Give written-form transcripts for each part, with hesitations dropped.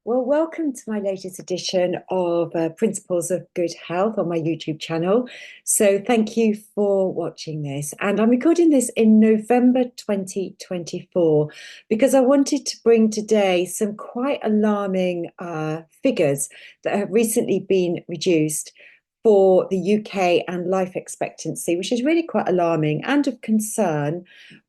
Well, welcome to my latest edition of Principles of Good Health on my YouTube channel. So, thank you for watching this. And I'm recording this in November 2024 because I wanted to bring today some quite alarming figures that have recently been reduced for the UK and life expectancy, which is really quite alarming and of concern.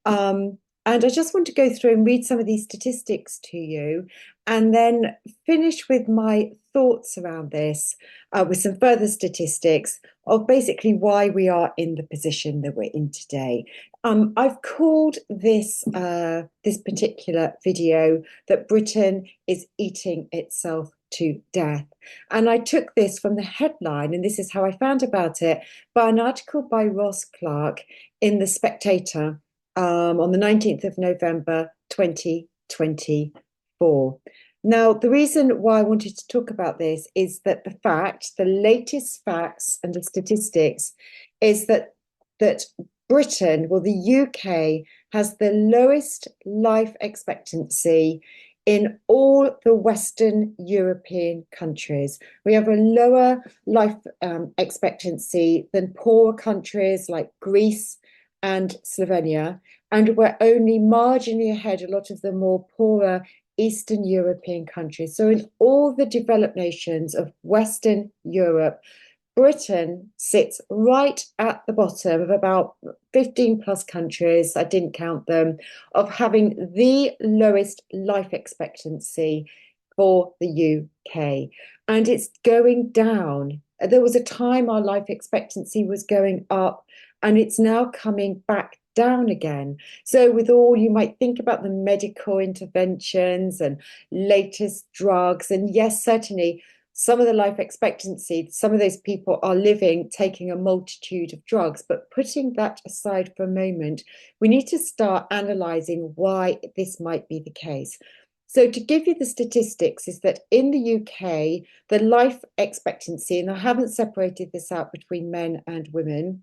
And I just want to go through and read some of these statistics to you and then finish with my thoughts around this with some further statistics of basically why we are in the position that we're in today. I've called this particular video that Britain is eating itself to death. And I took this from the headline, and this is how I found about it, by an article by Ross Clark in The Spectator on the 19th of November 2024. Now, the reason why I wanted to talk about this is that the latest facts and the statistics is that Britain, well, the UK has the lowest life expectancy in all the Western European countries. We have a lower life expectancy than poorer countries like Greece and Slovenia, and we're only marginally ahead a lot of the more poorer Eastern European countries. So in all the developed nations of Western Europe, Britain sits right at the bottom of about 15 plus countries, I didn't count them, of having the lowest life expectancy for the UK. And it's going down. There was a time our life expectancy was going up, and it's now coming back down again. So, with all you might think about the medical interventions and latest drugs, and yes, certainly some of the life expectancy, some of those people are living taking a multitude of drugs. But putting that aside for a moment, we need to start analysing why this might be the case. So, to give you the statistics, is that in the UK, the life expectancy, and I haven't separated this out between men and women,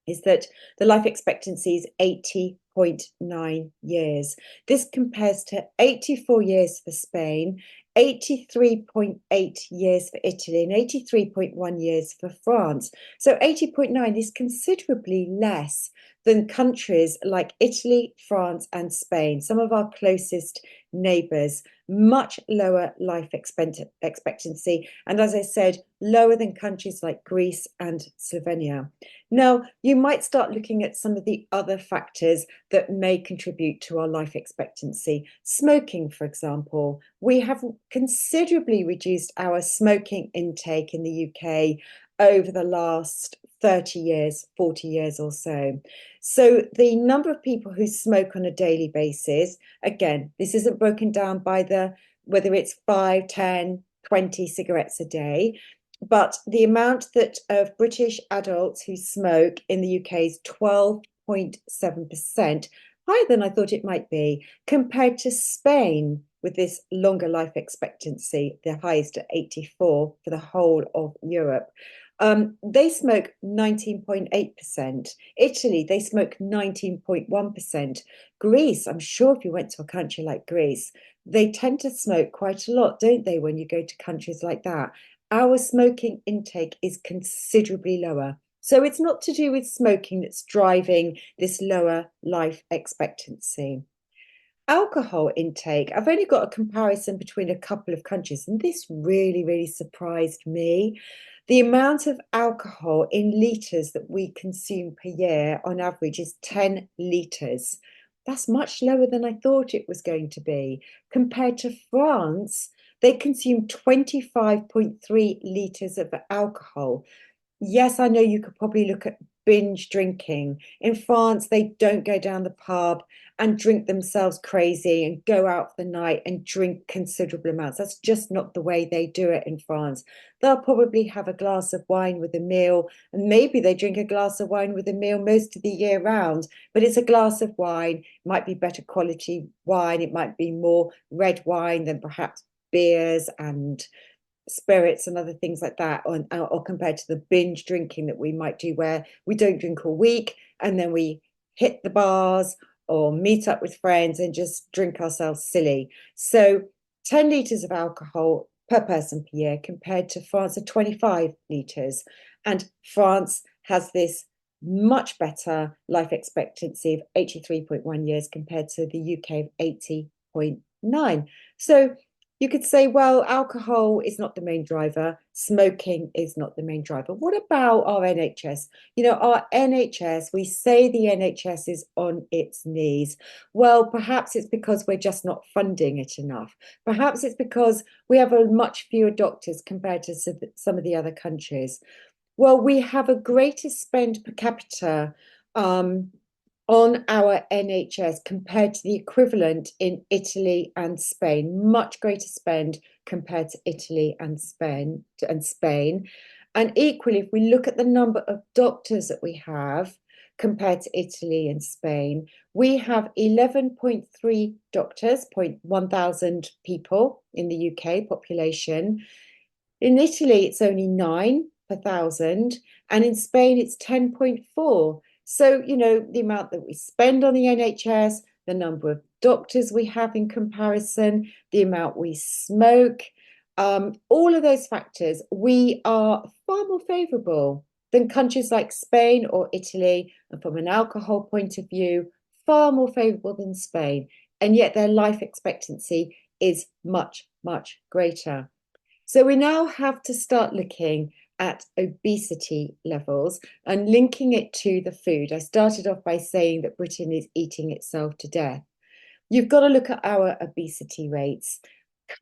is that the life expectancy is 80.9 years. This compares to 84 years for Spain, 83.8 years for Italy, and 83.1 years for France. So 80.9 is considerably less than countries like Italy, France, and Spain, some of our closest neighbours. Much lower life expectancy, and as I said, lower than countries like Greece and Slovenia. Now, you might start looking at some of the other factors that may contribute to our life expectancy. Smoking, for example. We have considerably reduced our smoking intake in the UK over the last 30 years, 40 years or so. So the number of people who smoke on a daily basis, again, this isn't broken down by whether it's 5, 10, 20 cigarettes a day, but the amount that of British adults who smoke in the UK is 12.7%, higher than I thought it might be, compared to Spain with this longer life expectancy, the highest at 84 for the whole of Europe. They smoke 19.8%. Italy, they smoke 19.1%. Greece, I'm sure if you went to a country like Greece, they tend to smoke quite a lot, don't they, when you go to countries like that? Our smoking intake is considerably lower. So it's not to do with smoking that's driving this lower life expectancy. Alcohol intake, I've only got a comparison between a couple of countries, and this really, really surprised me. The amount of alcohol in litres that we consume per year on average is 10 litres. That's much lower than I thought it was going to be. Compared to France, they consume 25.3 litres of alcohol. Yes, I know you could probably look at binge drinking. In France, they don't go down the pub and drink themselves crazy and go out for the night and drink considerable amounts. That's just not the way they do it in France. They'll probably have a glass of wine with a meal, and maybe they drink a glass of wine with a meal most of the year round, but it's a glass of wine. It might be better quality wine. It might be more red wine than perhaps beers and spirits and other things like that, or compared to the binge drinking that we might do where we don't drink all week and then we hit the bars or meet up with friends and just drink ourselves silly. So 10 litres of alcohol per person per year compared to France of 25 litres. And France has this much better life expectancy of 83.1 years compared to the UK of 80.9. So you could say, well, alcohol is not the main driver, smoking is not the main driver. What about our NHS? Our NHS, we say the NHS is on its knees. Well, perhaps it's because we're just not funding it enough. Perhaps it's because we have a much fewer doctors compared to some of the other countries. Well, we have a greater spend per capita on our NHS compared to the equivalent in Italy and Spain, much greater spend compared to Italy and Spain. And equally, if we look at the number of doctors that we have compared to Italy and Spain, we have 11.3 doctors, 1,000 people in the UK population. In Italy, it's only 9 per thousand, and in Spain, it's 10.4. So, the amount that we spend on the NHS, the number of doctors we have in comparison, the amount we smoke, all of those factors, we are far more favourable than countries like Spain or Italy, and from an alcohol point of view, far more favourable than Spain. And yet their life expectancy is much, much greater. So we now have to start looking at obesity levels and linking it to the food. I started off by saying that Britain is eating itself to death. You've got to look at our obesity rates.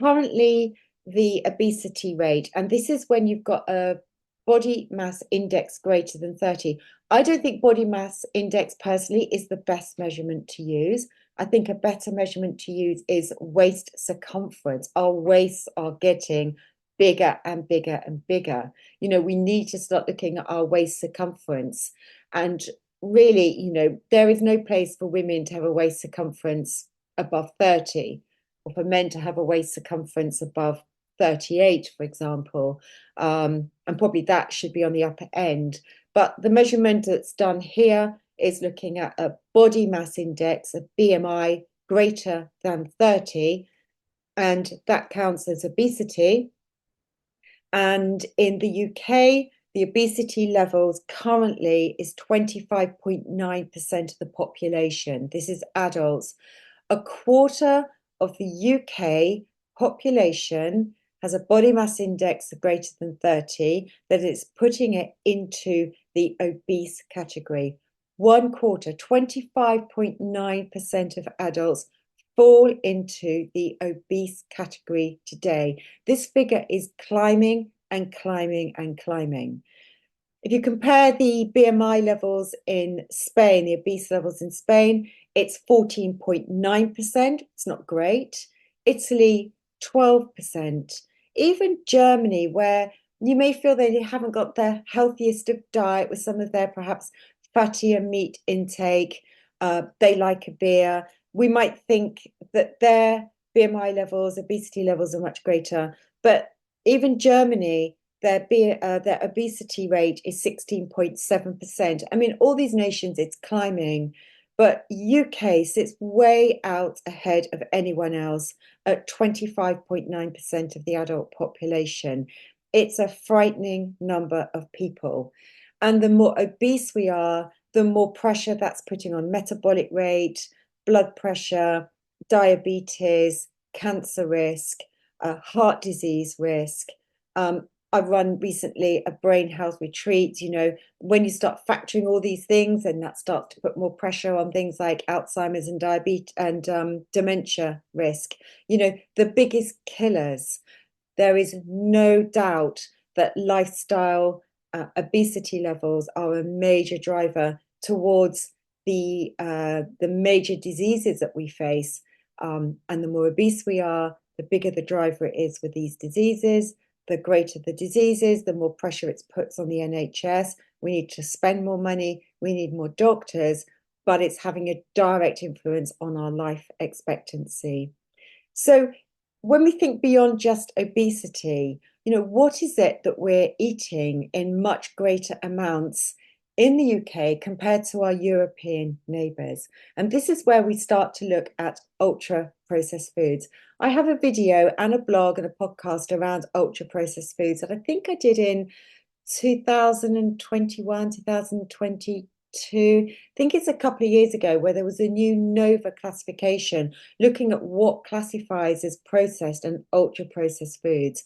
Currently, the obesity rate, and this is when you've got a body mass index greater than 30. I don't think body mass index personally is the best measurement to use. I think a better measurement to use is waist circumference. Our waists are getting bigger and bigger and bigger. We need to start looking at our waist circumference. And really, there is no place for women to have a waist circumference above 30, or for men to have a waist circumference above 38, for example. And probably that should be on the upper end. But the measurement that's done here is looking at a body mass index, a BMI greater than 30, and that counts as obesity. And in the UK, the obesity levels currently is 25.9% of the population. This is adults. A quarter of the UK population has a body mass index of greater than 30, that is putting it into the obese category. One quarter, 25.9% of adults fall into the obese category today. This figure is climbing and climbing and climbing. If you compare the BMI levels in Spain, the obese levels in Spain, it's 14.9%. It's not great. Italy, 12%. Even Germany, where you may feel they haven't got the healthiest of diet with some of their perhaps fattier meat intake, they like a beer. We might think that their BMI levels, obesity levels are much greater. But even Germany, their obesity rate is 16.7%. I mean, all these nations, it's climbing. But UK sits way out ahead of anyone else at 25.9% of the adult population. It's a frightening number of people. And the more obese we are, the more pressure that's putting on metabolic rate, blood pressure, diabetes, cancer risk, heart disease risk. I've run recently a brain health retreat. When you start factoring all these things, and that starts to put more pressure on things like Alzheimer's and diabetes and dementia risk. The biggest killers. There is no doubt that lifestyle, obesity levels are a major driver towards the major diseases that we face. And the more obese we are, the bigger the driver it is with these diseases. The greater the diseases, the more pressure it puts on the NHS. We need to spend more money. We need more doctors, but it's having a direct influence on our life expectancy. So when we think beyond just obesity, what is it that we're eating in much greater amounts in the UK compared to our European neighbours? And this is where we start to look at ultra processed foods. I have a video and a blog and a podcast around ultra processed foods that I think I did in 2021, 2022. I think it's a couple of years ago where there was a new Nova classification looking at what classifies as processed and ultra processed foods.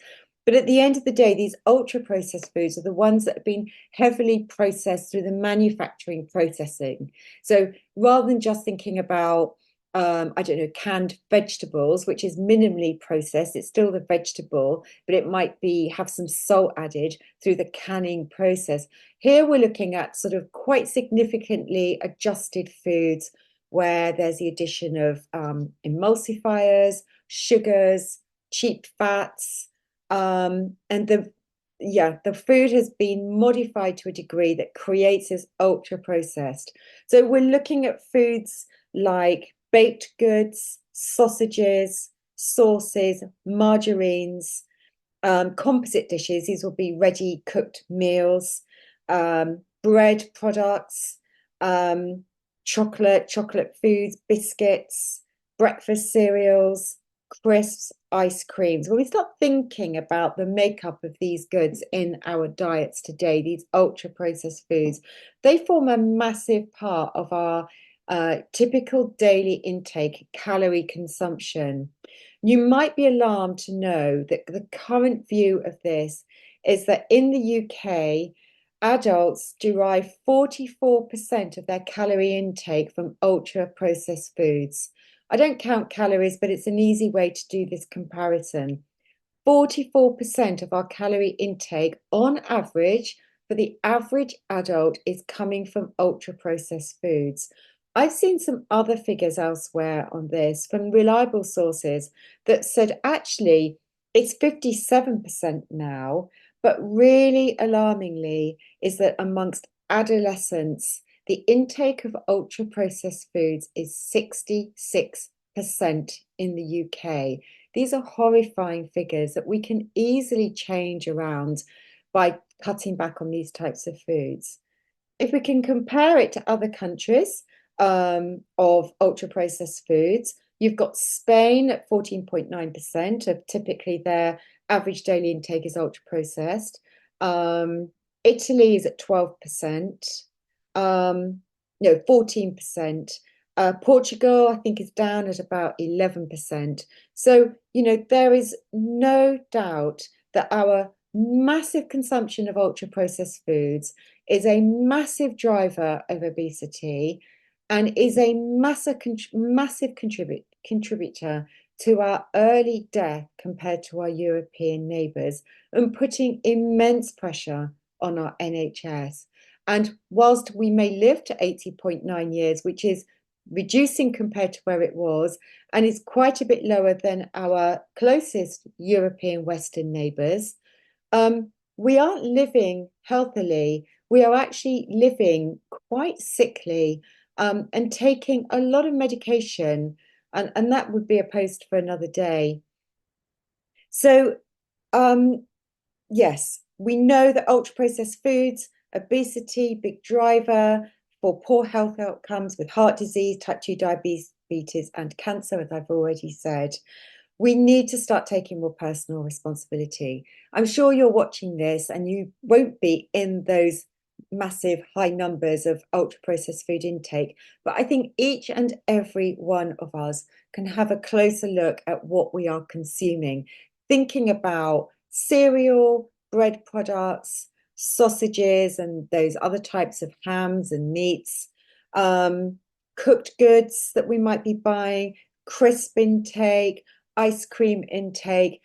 But at the end of the day, these ultra processed foods are the ones that have been heavily processed through the manufacturing processing. So rather than just thinking about I don't know, canned vegetables, which is minimally processed. It's still the vegetable, but it might be have some salt added through the canning process. Here we're looking at sort of quite significantly adjusted foods where there's the addition of emulsifiers, sugars, cheap fats, and the food has been modified to a degree that creates this ultra processed. So we're looking at foods like baked goods, sausages, sauces, margarines, composite dishes. These will be ready cooked meals, bread products, chocolate foods, biscuits, breakfast cereals, crisps, ice creams. When we start thinking about the makeup of these goods in our diets today, these ultra processed foods, they form a massive part of our typical daily intake, calorie consumption. You might be alarmed to know that the current view of this is that in the UK, adults derive 44% of their calorie intake from ultra processed foods. I don't count calories, but it's an easy way to do this comparison. 44% of our calorie intake on average for the average adult is coming from ultra processed foods. I've seen some other figures elsewhere on this from reliable sources that said actually it's 57% now, but really alarmingly is that amongst adolescents, the intake of ultra processed foods is 66% in the UK. These are horrifying figures that we can easily change around by cutting back on these types of foods. If we can compare it to other countries of ultra processed foods, you've got Spain at 14.9% of typically their average daily intake is ultra processed. Italy is at 12%. No, 14%. Portugal, I think, is down at about 11%. So, there is no doubt that our massive consumption of ultra processed foods is a massive driver of obesity and is a massive contributor to our early death compared to our European neighbours and putting immense pressure on our NHS. And whilst we may live to 80.9 years, which is reducing compared to where it was, and is quite a bit lower than our closest European Western neighbours, we aren't living healthily. We are actually living quite sickly and taking a lot of medication, and that would be a post for another day. So, yes, we know that ultra-processed foods, obesity, big driver for poor health outcomes with heart disease, type 2 diabetes, and cancer, as I've already said. We need to start taking more personal responsibility. I'm sure you're watching this and you won't be in those massive high numbers of ultra processed food intake, but I think each and every one of us can have a closer look at what we are consuming, thinking about cereal, bread products, sausages, and those other types of hams and meats, cooked goods that we might be buying, crisp intake, ice cream intake.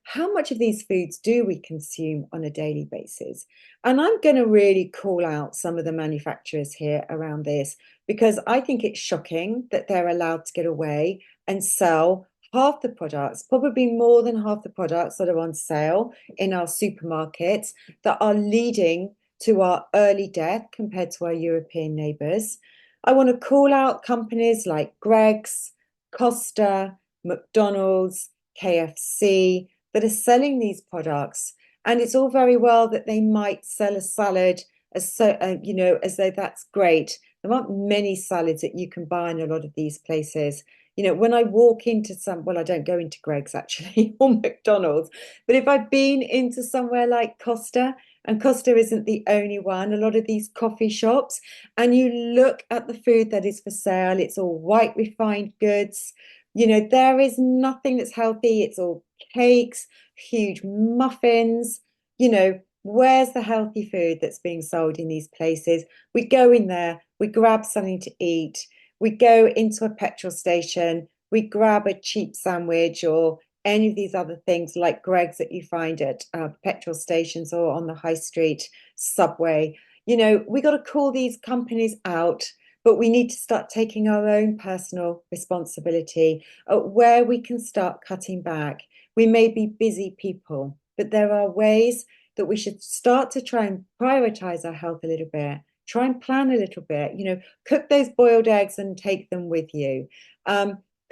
How much of these foods do we consume on a daily basis? And I'm going to really call out some of the manufacturers here around this, because I think it's shocking that they're allowed to get away and sell half the products, probably more than half the products that are on sale in our supermarkets, that are leading to our early death compared to our European neighbours. I want to call out companies like Greggs, Costa, McDonald's, KFC, that are selling these products. And it's all very well that they might sell a salad as though that's great. There aren't many salads that you can buy in a lot of these places. You know, when I walk into well, I don't go into Greg's actually or McDonald's, but if I've been into somewhere like Costa, and Costa isn't the only one, a lot of these coffee shops, and you look at the food that is for sale, it's all white refined goods. You know, there is nothing that's healthy. It's all cakes, huge muffins. You know, where's the healthy food that's being sold in these places? We go in there, we grab something to eat, we go into a petrol station, we grab a cheap sandwich or any of these other things like Greg's that you find at petrol stations or on the high street subway. You know, we got to call these companies out, but we need to start taking our own personal responsibility at where we can start cutting back. We may be busy people, but there are ways that we should start to try and prioritize our health a little bit, try and plan a little bit, you know, cook those boiled eggs and take them with you.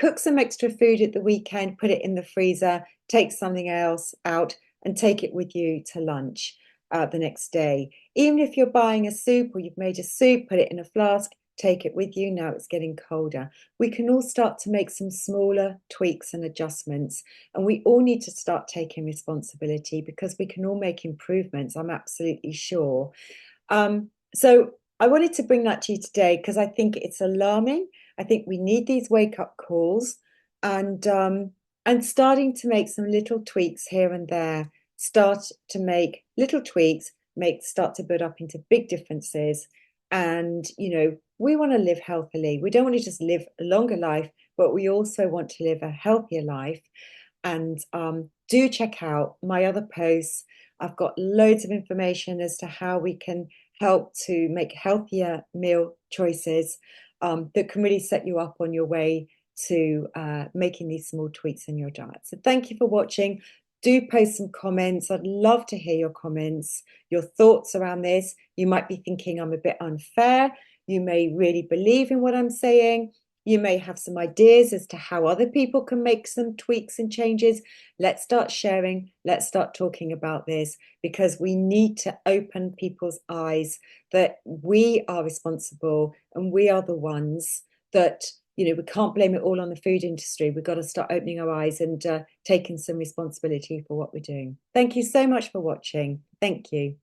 Cook some extra food at the weekend, put it in the freezer, take something else out and take it with you to lunch the next day. Even if you're buying a soup or you've made a soup, put it in a flask, take it with you. Now it's getting colder. We can all start to make some smaller tweaks and adjustments, and we all need to start taking responsibility because we can all make improvements, I'm absolutely sure. So I wanted to bring that to you today because I think it's alarming. I think we need these wake-up calls and starting to make some little tweaks here and there, start to make little tweaks, start to build up into big differences. And, you know, we want to live healthily. We don't want to just live a longer life, but we also want to live a healthier life. And do check out my other posts. I've got loads of information as to how we can help to make healthier meal choices that can really set you up on your way to making these small tweaks in your diet. So thank you for watching. Do post some comments. I'd love to hear your comments, your thoughts around this. You might be thinking I'm a bit unfair. You may really believe in what I'm saying. You may have some ideas as to how other people can make some tweaks and changes. Let's start sharing. Let's start talking about this because we need to open people's eyes that we are responsible and we are the ones that, you know, we can't blame it all on the food industry. We've got to start opening our eyes and taking some responsibility for what we're doing. Thank you so much for watching. Thank you.